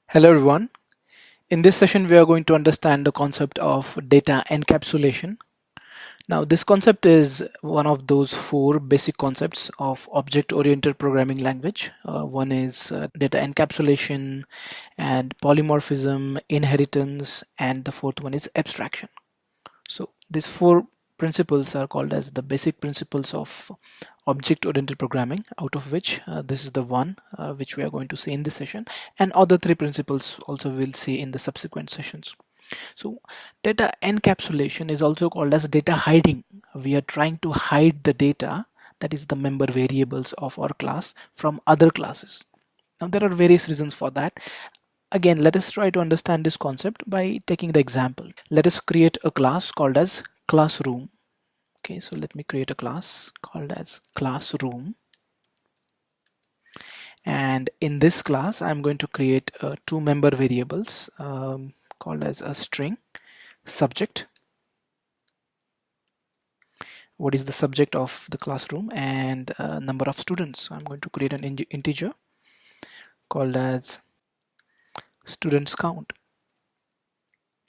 Hello everyone. In this session, we are going to understand the concept of data encapsulation. Now, this concept is one of those four basic concepts of object-oriented programming language. One is data encapsulation and polymorphism, inheritance, and the fourth one is abstraction. So these four principles are called as the basic principles of object-oriented programming, out of which this is the one which we are going to see in this session, and other three principles also we'll see in the subsequent sessions. So data encapsulation is also called as data hiding. We are trying to hide the data, that is the member variables of our class, from other classes. Now there are various reasons for that. Again, let us try to understand this concept by taking the example. Let us create a class called as classroom. Okay, so let me create a class called as classroom. And in this class, I'm going to create two member variables called as a string subject. What is the subject of the classroom, and number of students. So I'm going to create an integer called as students count.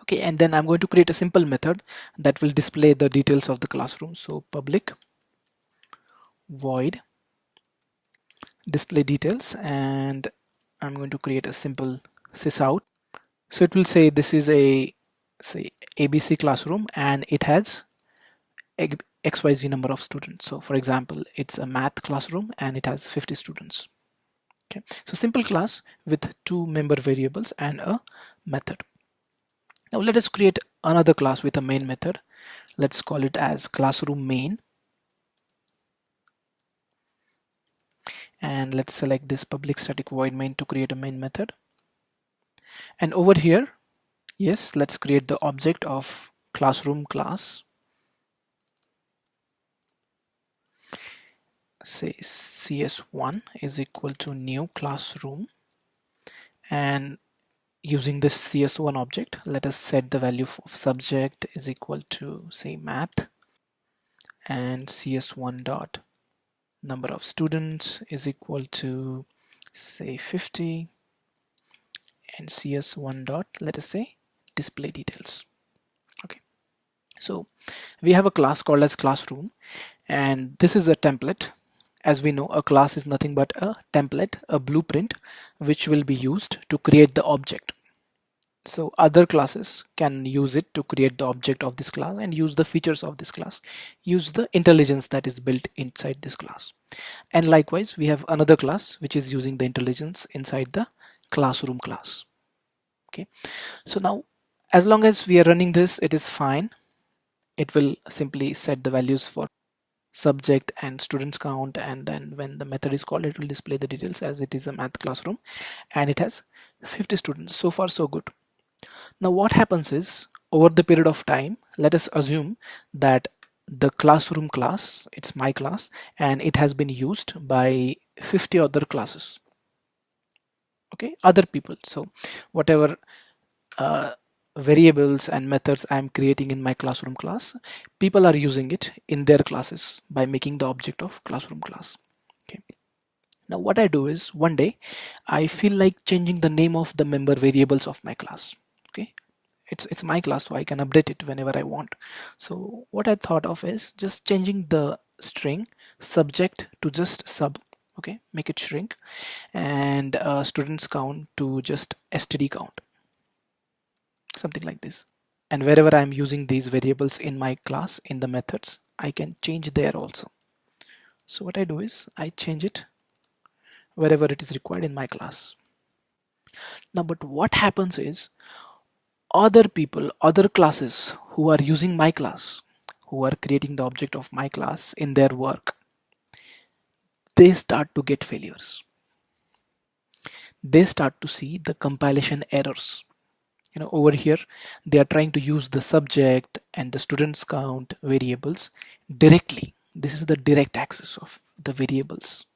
Okay, and then I'm going to create a simple method that will display the details of the classroom. So public void display details, and I'm going to create a simple sysout. So it will say this is a ABC classroom and it has XYZ number of students. So for example, it's a math classroom and it has 50 students. Okay, so simple class with two member variables and a method. Now let us create another class with a main method. Let's call it as classroom main. And let's select this public static void main to create a main method. And over here, yes, let's create the object of classroom class. Say cs1 is equal to new classroom, and using this cs1 object, let us set the value of subject is equal to say math, and cs1 dot number of students is equal to say 50, and cs1 dot let us say display details. Okay, so we have a class called as classroom, and this is a template. As we know, a class is nothing but a template, a blueprint, which will be used to create the object. So other classes can use it to create the object of this class and use the features of this class, use the intelligence that is built inside this class. And likewise, we have another class which is using the intelligence inside the classroom class. Okay, so now as long as we are running this, it is fine. It will simply set the values for subject and students count, and then when the method is called, it will display the details as it is a math classroom and it has 50 students. So far so good. Now what happens is, over the period of time, let us assume that the classroom class, it's my class, and it has been used by 50 other classes. Okay, other people. So whatever variables and methods I'm creating in my classroom class, people are using it in their classes by making the object of classroom class. Okay, now what I do is, one day I feel like changing the name of the member variables of my class. Okay, it's my class, so I can update it whenever I want. So what I thought of is just changing the string subject to just sub. Okay, make it shrink, and students count to just std count, something like this. And wherever I'm using these variables in my class in the methods, I can change there also. So what I do is I change it wherever it is required in my class. Now, but what happens is, other people, other classes who are using my class, who are creating the object of my class in their work, they start to get failures. They start to see the compilation errors. Over here they are trying to use the subject and the students count variables directly. This is the direct access of the variables.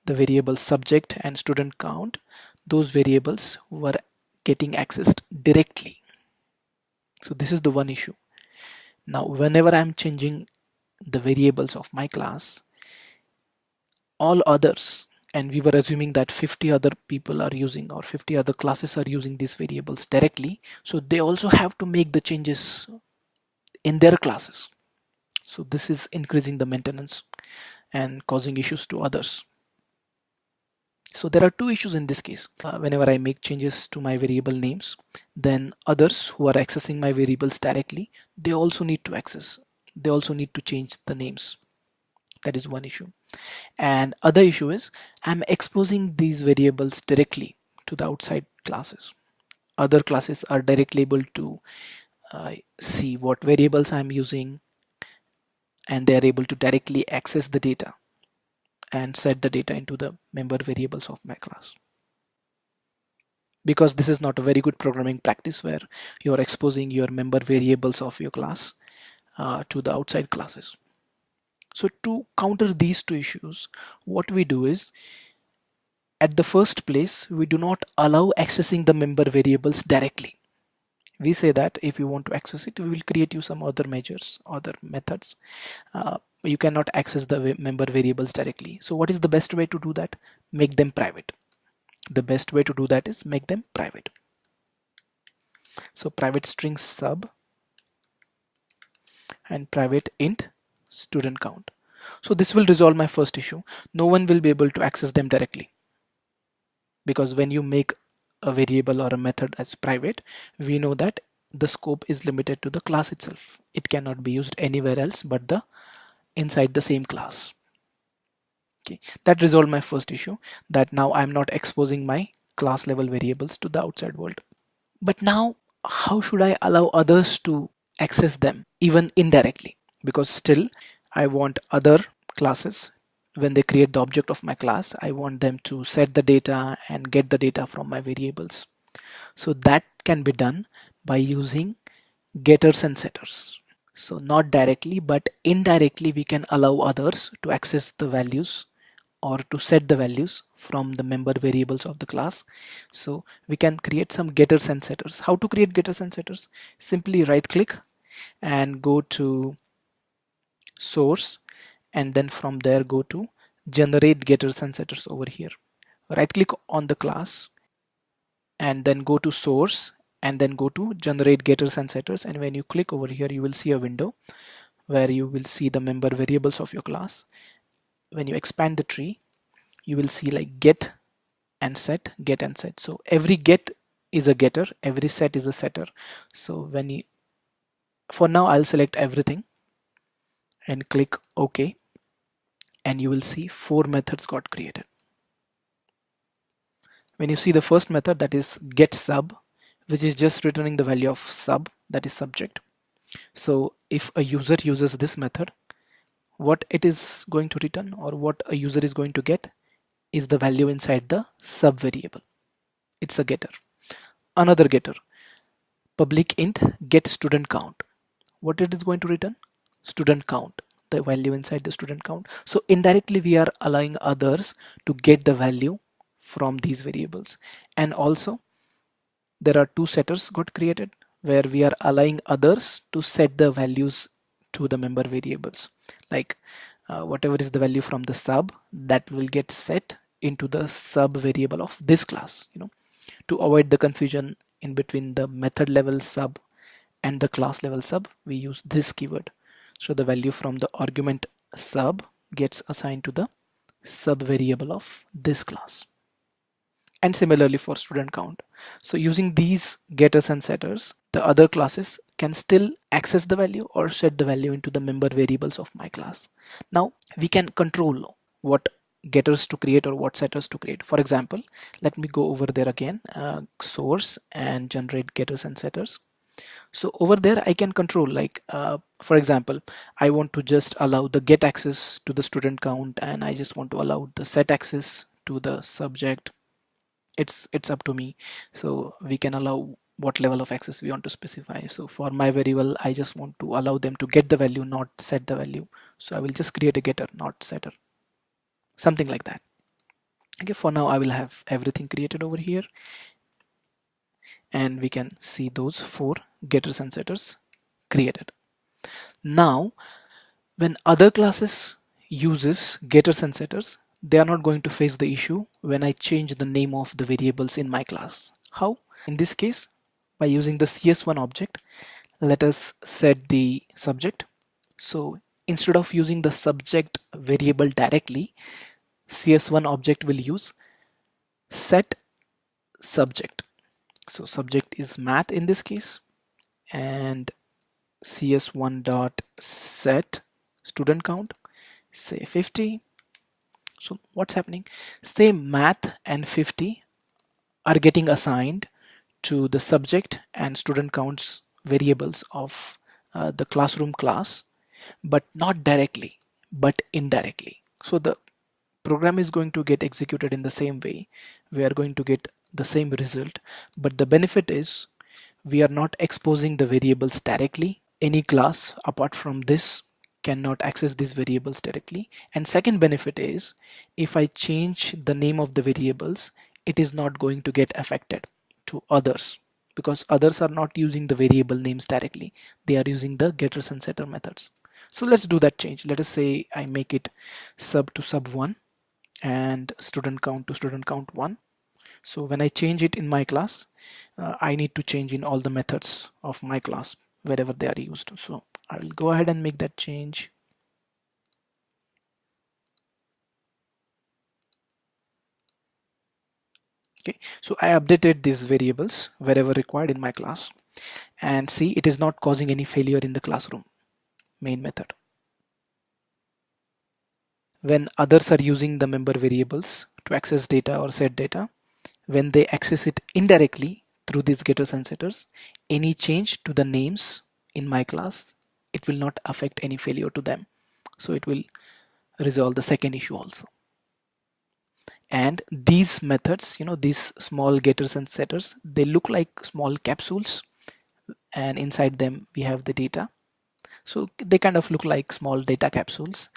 The variable subject and student count, those variables were getting accessed directly. So this is the one issue. Now whenever I'm changing the variables of my class, all others and we were assuming that 50 other people are using, or 50 other classes are using these variables directly, so they also have to make the changes in their classes. So this is increasing the maintenance and causing issues to others. So there are two issues in this case. Whenever I make changes to my variable names, then others who are accessing my variables directly, they also need to change the names. That is one issue. And other issue is I'm exposing these variables directly to the outside classes. Other classes are directly able to see what variables I'm using, and they are able to directly access the data and set the data into the member variables of my class. Because this is not a very good programming practice where you're exposing your member variables of your class to the outside classes. So to counter these two issues, what we do is, at the first place, we do not allow accessing the member variables directly. We say that if you want to access it, we will create you some other measures, other methods. You cannot access the member variables directly. So what is the best way to do that? Make them private. The best way to do that is make them private. So private string sub and private int student count. So this will resolve my first issue. No one will be able to access them directly, because when you make a variable or a method as private, we know that the scope is limited to the class itself. It cannot be used anywhere else but inside the same class. Okay, that resolved my first issue, that now I'm not exposing my class level variables to the outside world. But now, how should I allow others to access them even indirectly? Because still I want other classes, when they create the object of my class, I want them to set the data and get the data from my variables. So that can be done by using getters and setters. So not directly, but indirectly we can allow others to access the values or to set the values from the member variables of the class. So we can create some getters and setters. How to create getters and setters? Simply right click and go to source, and then from there go to generate getters and setters over here. Right click on the class and then go to source and then go to generate getters and setters, and when you click over here you will see a window where you will see the member variables of your class. When you expand the tree, you will see like get and set, get and set. So every get is a getter, every set is a setter. So for now I'll select everything and click OK, and you will see 4 methods got created. When you see the first method, that is get sub, which is just returning the value of sub, that is subject. So if a user uses this method, what it is going to return, or what a user is going to get, is the value inside the sub variable. It's a getter. Another getter, public int get student count. What it is going to return? Student count, the value inside the student count. So indirectly we are allowing others to get the value from these variables. And also there are 2 setters got created where we are allowing others to set the values to the member variables, like whatever is the value from the sub, that will get set into the sub variable of this class. To avoid the confusion in between the method level sub and the class level sub, we use this keyword. So the value from the argument sub gets assigned to the sub variable of this class. And similarly for student count. So using these getters and setters, the other classes can still access the value or set the value into the member variables of my class. Now we can control what getters to create or what setters to create. For example, let me go over there again, source and generate getters and setters. So over there I can control, like for example, I want to just allow the get access to the student count, and I just want to allow the set access to the subject. It's up to me. So we can allow what level of access we want to specify. So for my variable, I just want to allow them to get the value, not set the value. So I will just create a getter, not setter, something like that. Okay, for now I will have everything created over here, and we can see those 4 getters and setters created. Now when other classes uses getters and setters, they are not going to face the issue when I change the name of the variables in my class. How? In this case, by using the CS1 object, let us set the subject. So instead of using the subject variable directly, CS1 object will use set subject. So subject is math in this case, and cs1 dot set student count, say 50. So what's happening? Say math and 50 are getting assigned to the subject and student counts variables of the classroom class, but not directly, but indirectly. So the program is going to get executed in the same way. We are going to get the same result, but the benefit is we are not exposing the variables directly. Any class apart from this cannot access these variables directly. And second benefit is, if I change the name of the variables, it is not going to get affected to others, because others are not using the variable names directly. They are using the getters and setter methods. So let's do that change. Let us say I make it sub to sub1 and student count to student count 1. So when I change it in my class, I need to change in all the methods of my class wherever they are used. So I will go ahead and make that change. Okay, so I updated these variables wherever required in my class, and see, it is not causing any failure in the classroom main method. When others are using the member variables to access data or set data, when they access it indirectly through these getters and setters, any change to the names in my class, it will not affect any failure to them. So it will resolve the second issue also. And these methods, these small getters and setters, they look like small capsules, and inside them we have the data. So they kind of look like small data capsules,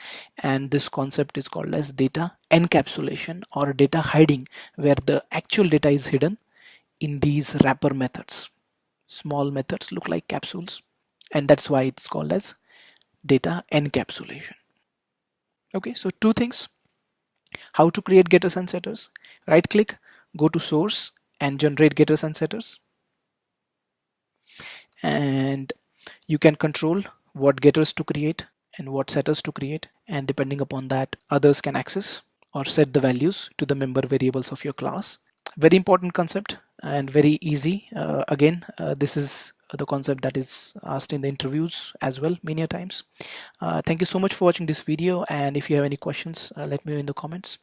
and this concept is called as data encapsulation or data hiding, where the actual data is hidden in these wrapper methods. Small methods look like capsules, and that's why it's called as data encapsulation. Okay, so two things: how to create getters and setters. Right click, go to source and generate getters and setters, and you can control what getters to create and what setters to create, and depending upon that, others can access or set the values to the member variables of your class. Very important concept and very easy. This is the concept that is asked in the interviews as well many a times. Thank you so much for watching this video, and if you have any questions, let me know in the comments.